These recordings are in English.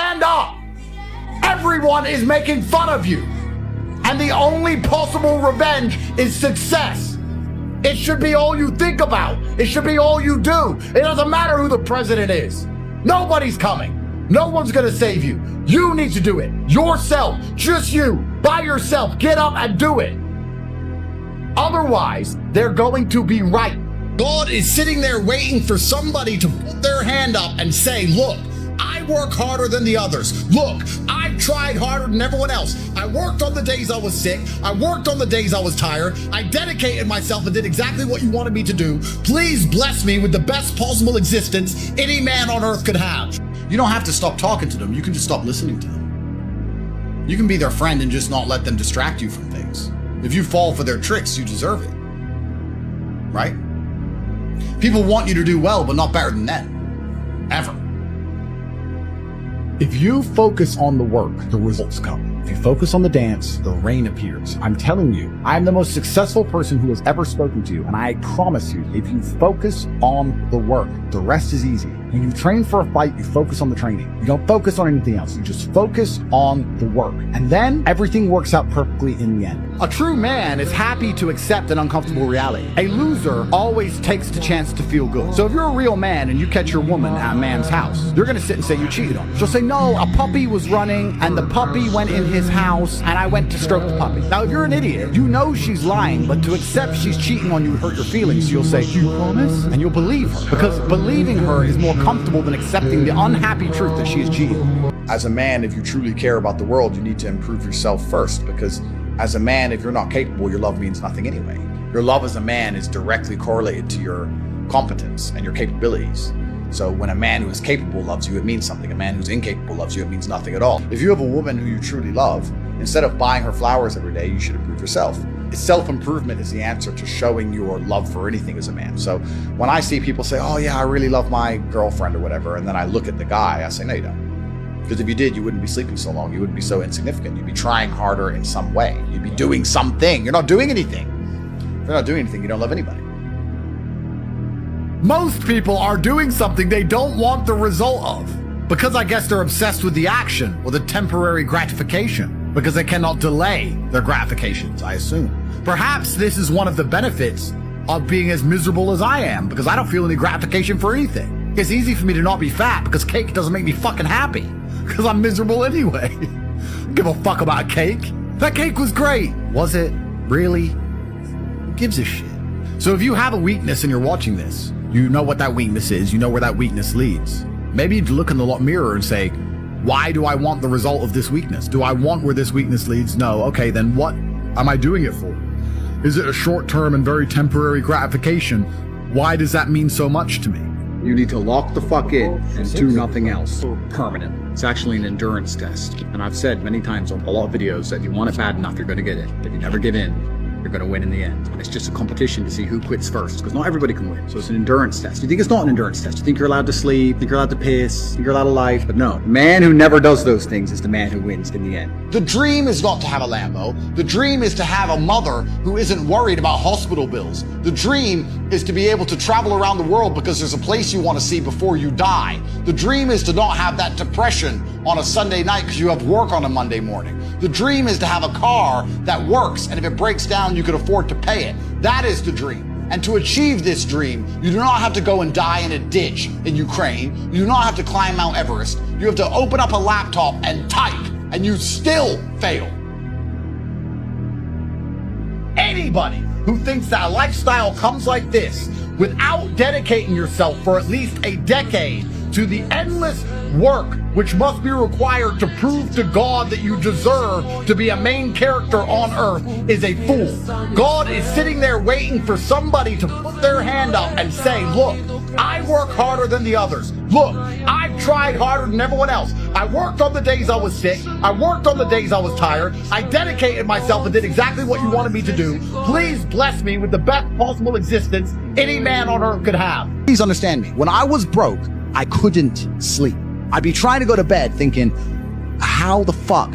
stand up. Everyone is making fun of you. And the only possible revenge is success. It should be all you think about. It should be all you do. It doesn't matter who the president is. Nobody's coming. No one's gonna save you. You need to do it. Yourself. Just you. By yourself. Get up and do it. Otherwise, they're going to be right. God is sitting there waiting for somebody to put their hand up and say, look, I work harder than the others. Look, I've tried harder than everyone else. I worked on the days I was sick. I worked on the days I was tired. I dedicated myself and did exactly what you wanted me to do. Please bless me with the best possible existence any man on earth could have. You don't have to stop talking to them. You can just stop listening to them. You can be their friend and just not let them distract you from things. If you fall for their tricks, you deserve it. Right? People want you to do well, but not better than them. Ever. If you focus on the work, the results come. If you focus on the dance, the rain appears. I'm telling you, I'm the most successful person who has ever spoken to you, and I promise you, if you focus on the work, the rest is easy. When you train for a fight, you focus on the training. You don't focus on anything else. You just focus on the work. And then everything works out perfectly in the end. A true man is happy to accept an uncomfortable reality. A loser always takes the chance to feel good. So if you're a real man and you catch your woman at a man's house, you're gonna sit and say you cheated on her. She'll say, no, a puppy was running and the puppy went in his house and I went to stroke the puppy. Now, if you're an idiot, you know she's lying, but to accept she's cheating on you hurt your feelings. You'll say, you promise? And you'll believe her, because believing her is more comfortable than accepting the unhappy truth that she is cheating. As a man, if you truly care about the world, you need to improve yourself first, because as a man, if you're not capable, your love means nothing anyway. Your love as a man is directly correlated to your competence and your capabilities. So when a man who is capable loves you, it means something. A man who's incapable loves you, it means nothing at all. If you have a woman who you truly love, instead of buying her flowers every day, you should improve yourself. Self-improvement is the answer to showing your love for anything as a man. So when I see people say, oh yeah, I really love my girlfriend or whatever, and then I look at the guy, I say, no, you don't. Because if you did, you wouldn't be sleeping so long. You wouldn't be so insignificant. You'd be trying harder in some way. You'd be doing something. You're not doing anything. If you're not doing anything, you don't love anybody. Most people are doing something they don't want the result of, because I guess they're obsessed with the action or the temporary gratification, because they cannot delay their gratifications, I assume. Perhaps this is one of the benefits of being as miserable as I am, because I don't feel any gratification for anything. It's easy for me to not be fat because cake doesn't make me fucking happy, because I'm miserable anyway. I don't give a fuck about cake. That cake was great. Was it? Really? Who gives a shit? So if you have a weakness and you're watching this, you know what that weakness is, you know where that weakness leads. Maybe you look in the mirror and say, why do I want the result of this weakness? Do I want where this weakness leads? No. Okay, then what am I doing it for? Is it a short-term and very temporary gratification? Why does that mean so much to me? You need to lock the fuck in and do nothing else. Permanent. It's actually an endurance test. And I've said many times on a lot of videos that if you want it bad enough, you're going to get it. If you never give in, you're going to win in the end. And it's just a competition to see who quits first, because not everybody can win. So it's an endurance test. You think it's not an endurance test. You think you're allowed to sleep, think you're allowed to piss, think you're allowed to life, but no. The man who never does those things is the man who wins in the end. The dream is not to have a Lambo. The dream is to have a mother who isn't worried about hospital bills. The dream is to be able to travel around the world because there's a place you want to see before you die. The dream is to not have that depression on a Sunday night because you have work on a Monday morning. The dream is to have a car that works, and if it breaks down, you can afford to pay it. That is the dream. And to achieve this dream, you do not have to go and die in a ditch in Ukraine. You do not have to climb Mount Everest. You have to open up a laptop and type, and you still fail. Anybody who thinks that a lifestyle comes like this without dedicating yourself for at least a decade to the endless work which must be required to prove to God that you deserve to be a main character on earth is a fool. God is sitting there waiting for somebody to put their hand up and say, look, I work harder than the others. Look, I've tried harder than everyone else. I worked on the days I was sick. I worked on the days I was tired. I dedicated myself and did exactly what you wanted me to do. Please bless me with the best possible existence any man on earth could have. Please understand me. When I was broke, I couldn't sleep. I'd be trying to go to bed thinking, how the fuck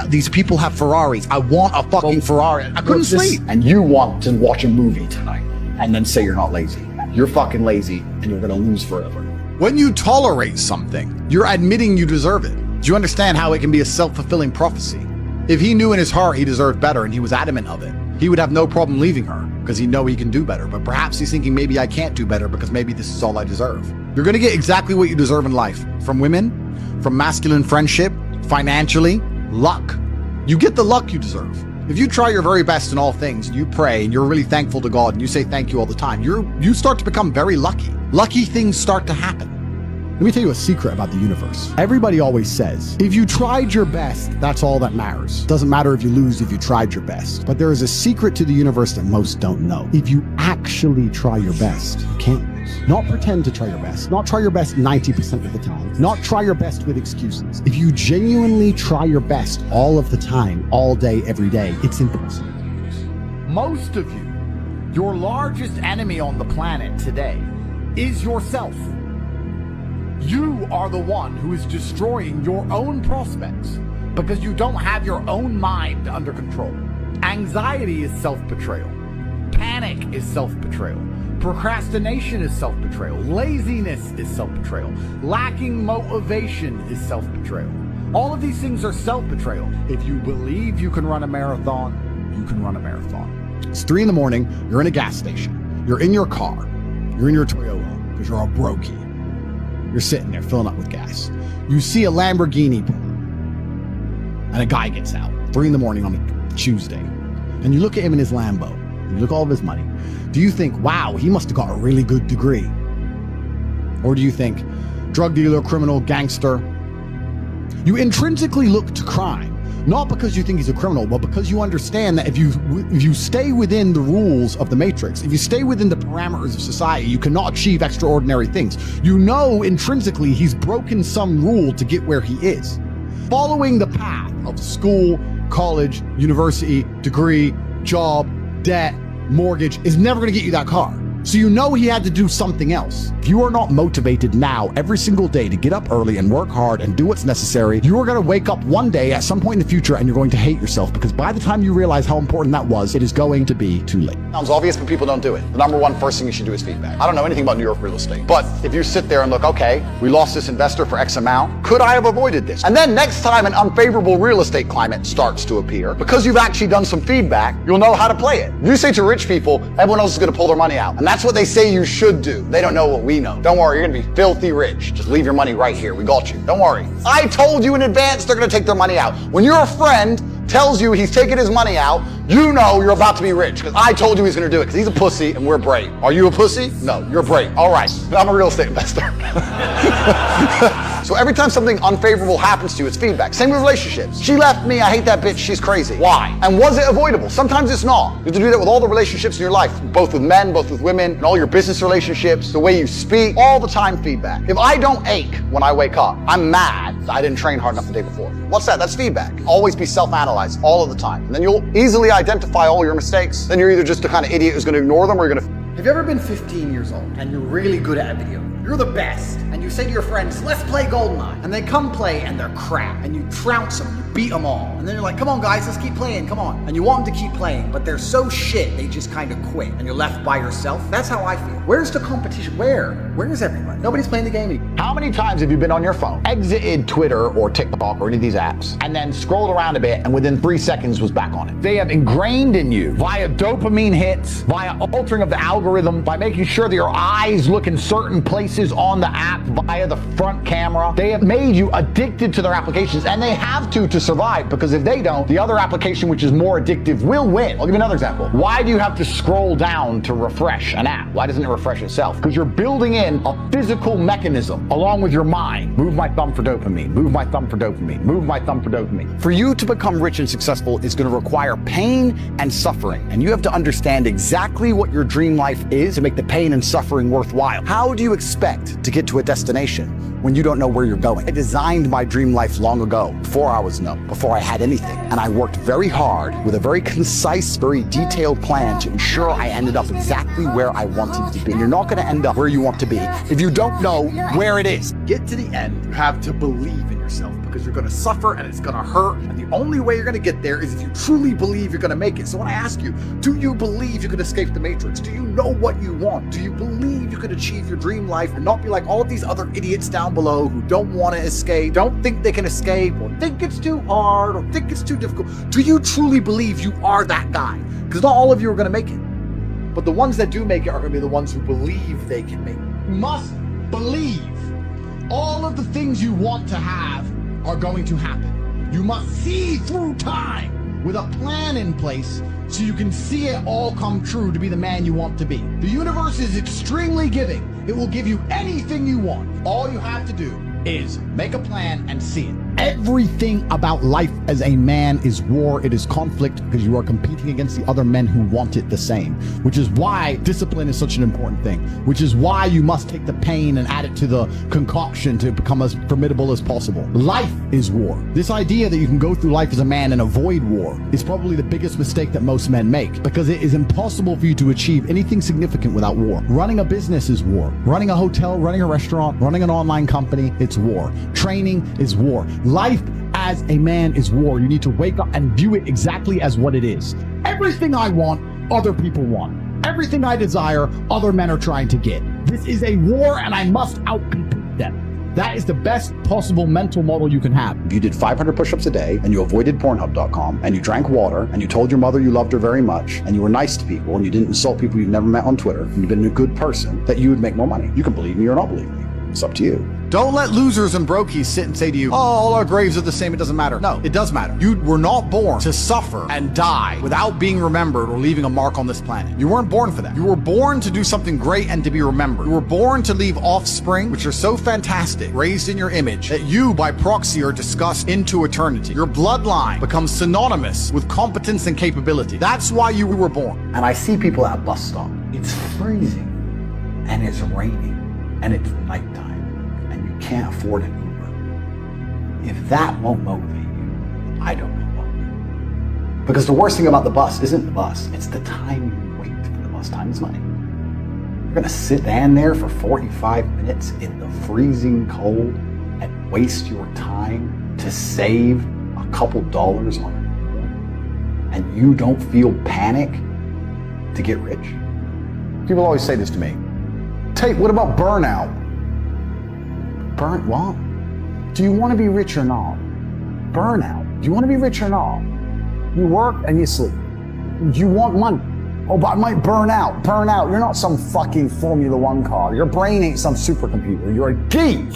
these people have Ferraris? I want a fucking Ferrari. I couldn't sleep. And you want to watch a movie tonight and then say you're not lazy. You're fucking lazy and you're gonna lose forever. When you tolerate something, you're admitting you deserve it. Do you understand how it can be a self-fulfilling prophecy? If he knew in his heart he deserved better and he was adamant of it, he would have no problem leaving her because he know he can do better. But perhaps he's thinking maybe I can't do better because maybe this is all I deserve. You're going to get exactly what you deserve in life. From women, from masculine friendship, financially, luck. You get the luck you deserve. If you try your very best in all things, and you pray, and you're really thankful to God, and you say thank you all the time, you start to become very lucky. Lucky things start to happen. Let me tell you a secret about the universe. Everybody always says, if you tried your best, that's all that matters. Doesn't matter if you lose if you tried your best. But there is a secret to the universe that most don't know. If you actually try your best, you can't lose. Not pretend to try your best. Not try your best 90% of the time. Not try your best with excuses. If you genuinely try your best all of the time, all day, every day, it's impossible. Most of you, your largest enemy on the planet today is yourself. You are the one who is destroying your own prospects because you don't have your own mind under control. Anxiety is self-betrayal. Panic is self-betrayal. Procrastination is self-betrayal. Laziness is self-betrayal. Lacking motivation is self-betrayal. All of these things are self-betrayal. If you believe you can run a marathon, you can run a marathon. It's 3 a.m, you're in a gas station. You're in your car. You're in your Toyota because you're all brokey. You're sitting there filling up with gas. You see a Lamborghini pull up, and a guy gets out, 3 a.m. on a Tuesday. And you look at him in his Lambo, you look at all of his money. Do you think, wow, he must have got a really good degree? Or do you think, drug dealer, criminal, gangster? You intrinsically look to crime, not because you think he's a criminal, but because you understand that if you stay within the rules of the matrix, if you stay within the parameters of society, you cannot achieve extraordinary things. You know intrinsically he's broken some rule to get where he is. Following the path of school, college, university, degree, job, debt, mortgage is never going to get you that car. So you know he had to do something else. If you are not motivated now every single day to get up early and work hard and do what's necessary, you are going to wake up one day at some point in the future and you're going to hate yourself because by the time you realize how important that was, it is going to be too late. Sounds obvious, but people don't do it. The number one first thing you should do is feedback. I don't know anything about New York real estate, but if you sit there and look, okay, we lost this investor for X amount. Could I have avoided this? And then next time an unfavorable real estate climate starts to appear, because you've actually done some feedback, you'll know how to play it. If you say to rich people, everyone else is going to pull their money out. And that's what they say you should do. They don't know what we know. Don't worry, you're going to be filthy rich. Just leave your money right here. We got you. Don't worry. I told you in advance they're going to take their money out. When your friend tells you he's taking his money out, you know you're about to be rich because I told you he's going to do it because he's a pussy and we're brave. Are you a pussy? No, you're brave. All right. I'm a real estate investor. So every time something unfavorable happens to you, it's feedback. Same with relationships. She left me. I hate that bitch. She's crazy. Why? And was it avoidable? Sometimes it's not. You have to do that with all the relationships in your life, both with men, both with women, and all your business relationships, the way you speak, all the time feedback. If I don't ache when I wake up, I'm mad that I didn't train hard enough the day before. What's that? That's feedback. Always be self-analyzed all of the time. And then you'll easily identify all your mistakes. Then you're either just the kind of idiot who's going to ignore them or you're going to... Have you ever been 15 years old and you're really good at a video? You're the best. And you say to your friends, let's play GoldenEye. And they come play and they're crap. And you trounce them, you beat them all. And then you're like, come on guys, let's keep playing, come on. And you want them to keep playing, but they're so shit, they just kind of quit. And you're left by yourself. That's how I feel. Where's the competition? Where is everybody? Nobody's playing the game anymore. How many times have you been on your phone, exited Twitter or TikTok or any of these apps, and then scrolled around a bit and within 3 seconds was back on it? They have ingrained in you via dopamine hits, via altering of the algorithm, by making sure that your eyes look in certain places on the app via the front camera. They have made you addicted to their applications, and they have to survive, because if they don't, the other application, which is more addictive, will win. I'll give you another example. Why do you have to scroll down to refresh an app? Why doesn't it refresh itself? Because you're building in a physical mechanism along with your mind. Move my thumb for dopamine. Move my thumb for dopamine. Move my thumb for dopamine. For you to become rich and successful is going to require pain and suffering, and you have to understand exactly what your dream life is to make the pain and suffering worthwhile. How do you expect to get to a destination when you don't know where you're going? I designed my dream life long ago, before I was known, before I had anything. And I worked very hard with a very concise, very detailed plan to ensure I ended up exactly where I wanted to be. And you're not going to end up where you want to be if you don't know where it is. Get to the end, you have to believe in yourself, because because you're gonna suffer and it's gonna hurt. And the only way you're gonna get there is if you truly believe you're gonna make it. So when I ask you, do you believe you can escape the matrix? Do you know what you want? Do you believe you can achieve your dream life and not be like all of these other idiots down below who don't want to escape, don't think they can escape, or think it's too hard, or think it's too difficult? Do you truly believe you are that guy? Because not all of you are gonna make it. But the ones that do make it are gonna be the ones who believe they can make it. You must believe all of the things you want to have are going to happen. You must see through time with a plan in place so you can see it all come true to be the man you want to be. The universe is extremely giving. It will give you anything you want. All you have to do is make a plan and see it. Everything about life as a man is war. It is conflict because you are competing against the other men who want it the same, which is why discipline is such an important thing, which is why you must take the pain and add it to the concoction to become as formidable as possible. Life is war. This idea that you can go through life as a man and avoid war is probably the biggest mistake that most men make, because it is impossible for you to achieve anything significant without war. Running a business is war. Running a hotel, running a restaurant, running an online company, it's war. Training is war. Life as a man is war. You need to wake up and view it exactly as what it is. Everything I want, other people want. Everything I desire, other men are trying to get. This is a war and I must outcompete them. That is the best possible mental model you can have. If you did 500 push-ups a day and you avoided Pornhub.com and you drank water and you told your mother you loved her very much and you were nice to people and you didn't insult people you've never met on Twitter and you've been a good person, that you would make more money. You can believe me or not believe me. It's up to you. Don't let losers and brokies sit and say to you, oh, all our graves are the same, it doesn't matter. No, it does matter. You were not born to suffer and die without being remembered or leaving a mark on this planet. You weren't born for that. You were born to do something great and to be remembered. You were born to leave offspring, which are so fantastic, raised in your image, that you, by proxy, are discussed into eternity. Your bloodline becomes synonymous with competence and capability. That's why you were born. And I see people at a bus stop. It's freezing and it's raining and it's nighttime. Can't afford an Uber. If that won't motivate you, I don't know what will. Because the worst thing about the bus isn't the bus, it's the time you wait for the bus. Time is money. You're gonna stand there for 45 minutes in the freezing cold and waste your time to save a couple dollars on an Uber, and you don't feel panic to get rich? People always say this to me. Tate, what about burnout? Burnt what? Do you want to be rich or not? Burnout. Do you want to be rich or not? You work and you sleep. You want money. Oh, but I might burn out. Burn out. You're not some fucking Formula One car. Your brain ain't some supercomputer. You're a geek.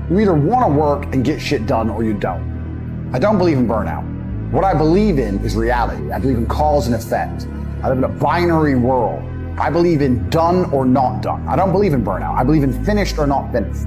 You either want to work and get shit done or you don't. I don't believe in burnout. What I believe in is reality. I believe in cause and effect. I live in a binary world. I believe in done or not done. I don't believe in burnout. I believe in finished or not finished.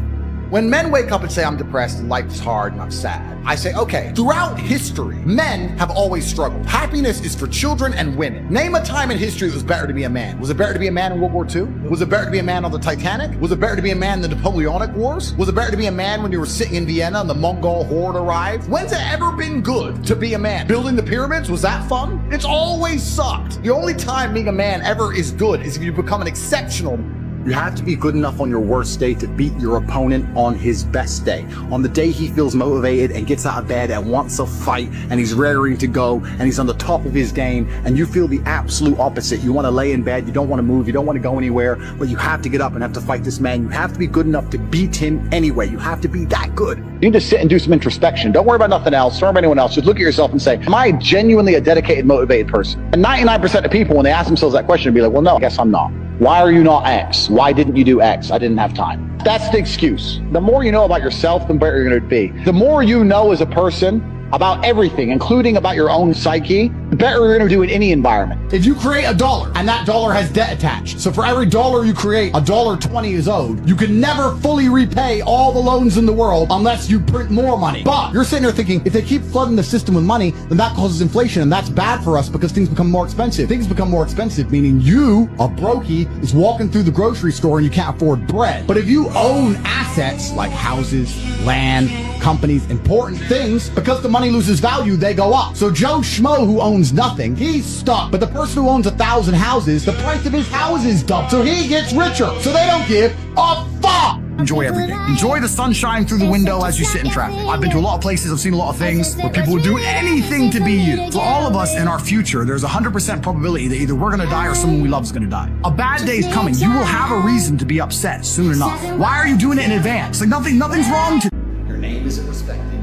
When men wake up and say, I'm depressed and life is hard and I'm sad, I say, okay, throughout history, men have always struggled. Happiness is for children and women. Name a time in history that was better to be a man. Was it better to be a man in World War II? Was it better to be a man on the Titanic? Was it better to be a man in the Napoleonic Wars? Was it better to be a man when you were sitting in Vienna and the Mongol horde arrived? When's it ever been good to be a man? Building the pyramids, was that fun? It's always sucked. The only time being a man ever is good is if you become an exceptional. You have to be good enough on your worst day to beat your opponent on his best day. On the day he feels motivated and gets out of bed and wants to fight and he's raring to go and he's on the top of his game, and you feel the absolute opposite. You want to lay in bed, you don't want to move, you don't want to go anywhere, but you have to get up and have to fight this man. You have to be good enough to beat him anyway. You have to be that good. You need to sit and do some introspection. Don't worry about nothing else. Don't worry about anyone else. Just look at yourself and say, am I genuinely a dedicated, motivated person? And 99% of people, when they ask themselves that question, will be like, well, no, I guess I'm not. Why are you not X? Why didn't you do X? I didn't have time. That's the excuse. The more you know about yourself, the better you're going to be. The more you know as a person about everything, including about your own psyche, the better you're going to do in any environment. If you create $1 and that dollar has debt attached, so for every dollar you create, $1.20 is owed, you can never fully repay all the loans in the world unless you print more money. But you're sitting there thinking, if they keep flooding the system with money, then that causes inflation, and that's bad for us because things become more expensive. Things become more expensive, meaning you, a brokey, is walking through the grocery store and you can't afford bread. But if you own assets like houses, land, companies, important things, because the money loses value, they go up. So Joe Schmo, who owns nothing, he's stuck. But the person who owns 1,000 houses, the price of his houses doubled. So he gets richer. So they don't give a fuck. Enjoy every day. Enjoy the sunshine through the window as you sit in traffic. I've been to a lot of places, I've seen a lot of things where people would do anything to be you. For all of us in our future, there's a 100% probability that either we're gonna die or someone we love is gonna die. A bad day is coming. You will have a reason to be upset soon enough. Why are you doing it in advance? Like nothing's wrong to. Your name isn't respected.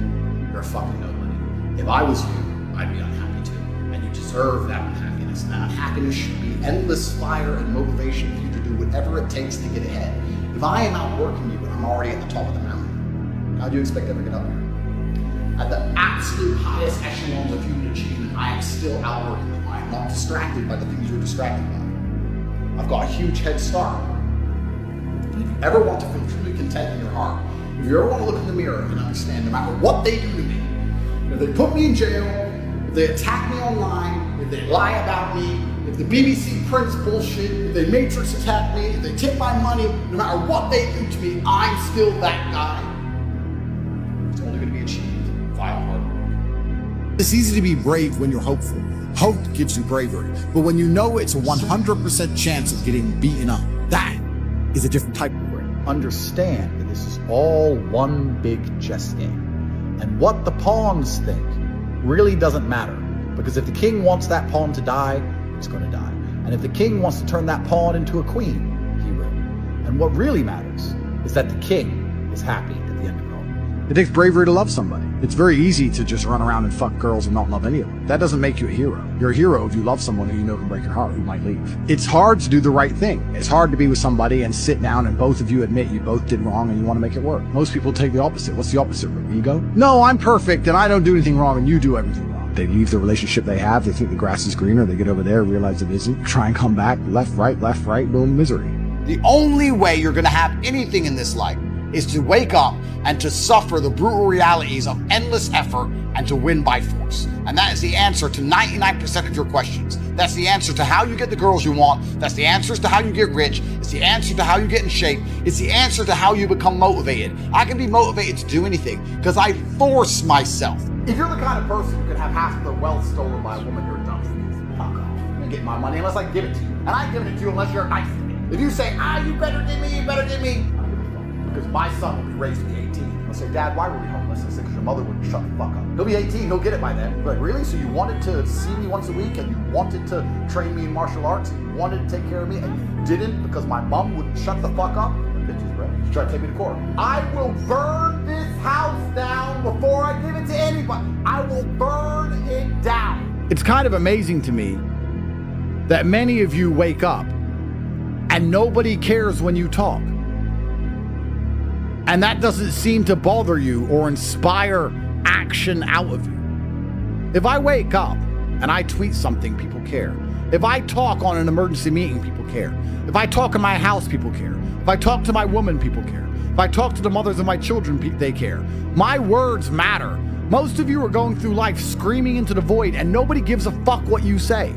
You're a fucking nobody. If I was you, I'd be unhappy too. And you deserve that unhappiness. And that unhappiness should be endless fire and motivation for you to do whatever it takes to get ahead. If I am outworking you and I'm already at the top of the mountain, how do you expect to ever get up here? At the absolute highest echelons of human achievement, I am still outworking them. I am not distracted by the things you're distracted by. I've got a huge head start. And if you ever want to feel truly content in your heart, if you ever want to look in the mirror and understand no matter what they do to me, if they put me in jail, if they attack me online, if they lie about me, if the BBC prints bullshit, if they matrix attack me, if they take my money, no matter what they do to me, I'm still that guy. It's only going to be achieved via hard work. It's easy to be brave when you're hopeful. Hope gives you bravery. But when you know it's a 100% chance of getting beaten up, that is a different type of brave. Understand that this is all one big chess game. And what the pawns think really doesn't matter. Because if the king wants that pawn to die, it's going to die. And if the king wants to turn that pawn into a queen, he will. And what really matters is that the king is happy at the end of it all. It takes bravery to love somebody. It's very easy to just run around and fuck girls and not love any of them. That doesn't make you a hero. You're a hero if you love someone who you know can break your heart, who might leave. It's hard to do the right thing. It's hard to be with somebody and sit down and both of you admit you both did wrong and you want to make it work. Most people take the opposite. What's the opposite? Ego? No, I'm perfect and I don't do anything wrong and you do everything wrong. They leave the relationship they have. They think the grass is greener. They get over there, realize it isn't. Try and come back. Left, right, boom, misery. The only way you're going to have anything in this life is to wake up and to suffer the brutal realities of endless effort and to win by force. And that is the answer to 99% of your questions. That's the answer to how you get the girls you want. That's the answers to how you get rich. It's the answer to how you get in shape. It's the answer to how you become motivated. I can be motivated to do anything because I force myself. If you're the kind of person who can have half of their wealth stolen by a woman, you're dumb. Fuck off. I'm gonna get my money unless I can give it to you. And I ain't giving it to you unless you're nice to me. If you say, you better give me, I don't give a fuck. Because my son will be raised to be 18. He'll say, Dad, why were we homeless? I said, because your mother wouldn't shut the fuck up. He'll be 18, he'll get it by then. But really? So you wanted to see me once a week and you wanted to train me in martial arts and you wanted to take care of me and you didn't because my mom wouldn't shut the fuck up? Bitches, bro. She's trying to take me to court. I will burn this house down before I give it to anybody. I will burn it down. It's kind of amazing to me that many of you wake up and nobody cares when you talk. And that doesn't seem to bother you or inspire action out of you. If I wake up and I tweet something, people care. If I talk on an emergency meeting, people care. If I talk in my house, people care. If I talk to my woman, people care. If I talk to the mothers of my children, they care. My words matter. Most of you are going through life screaming into the void and nobody gives a fuck what you say.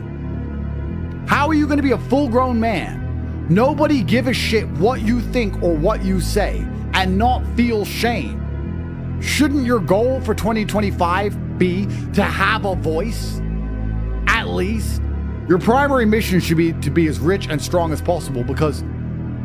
How are you going to be a full-grown man? Nobody give a shit what you think or what you say and not feel shame. Shouldn't your goal for 2025 be to have a voice? At least. Your primary mission should be to be as rich and strong as possible because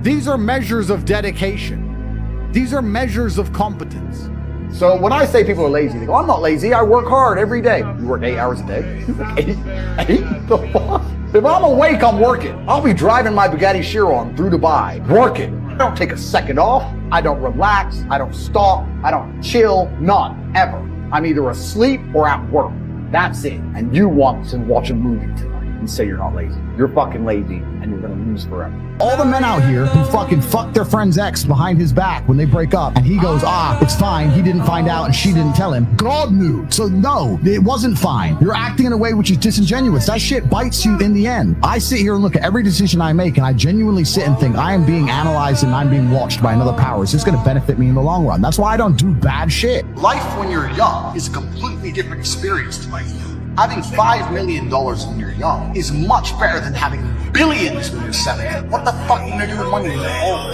these are measures of dedication. These are measures of competence. So when I say people are lazy, they go, I'm not lazy, I work hard every day. You work 8 hours a day? Eight? The fuck? If I'm awake, I'm working. I'll be driving my Bugatti Chiron through Dubai, working. I don't take a second off. I don't relax. I don't stop. I don't chill. None. Ever. I'm either asleep or at work. That's it. And you want to watch a movie tonight and say you're not lazy. You're fucking lazy and you're gonna lose forever. All the men out here who fucking fuck their friend's ex behind his back when they break up and he goes, it's fine, he didn't find out and she didn't tell him. God knew. So no, it wasn't fine. You're acting in a way which is disingenuous. That shit bites you in the end. I sit here and look at every decision I make and I genuinely sit and think I am being analyzed and I'm being watched by another power. Is this gonna benefit me in the long run? That's why I don't do bad shit. Life when you're young is a completely different experience to life Having $5 million when you're young is much better than having billions when you're 70. What the fuck are you gonna do with money when you're old?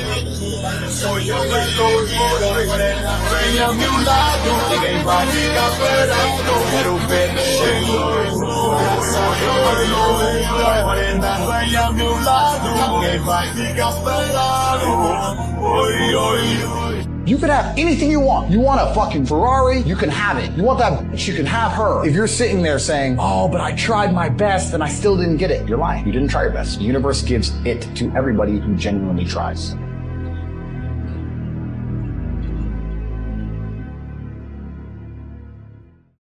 You could have anything you want. You want a fucking Ferrari? You can have it. You want that bitch? You can have her. If you're sitting there saying, oh, but I tried my best and I still didn't get it, you're lying. You didn't try your best. The universe gives it to everybody who genuinely tries.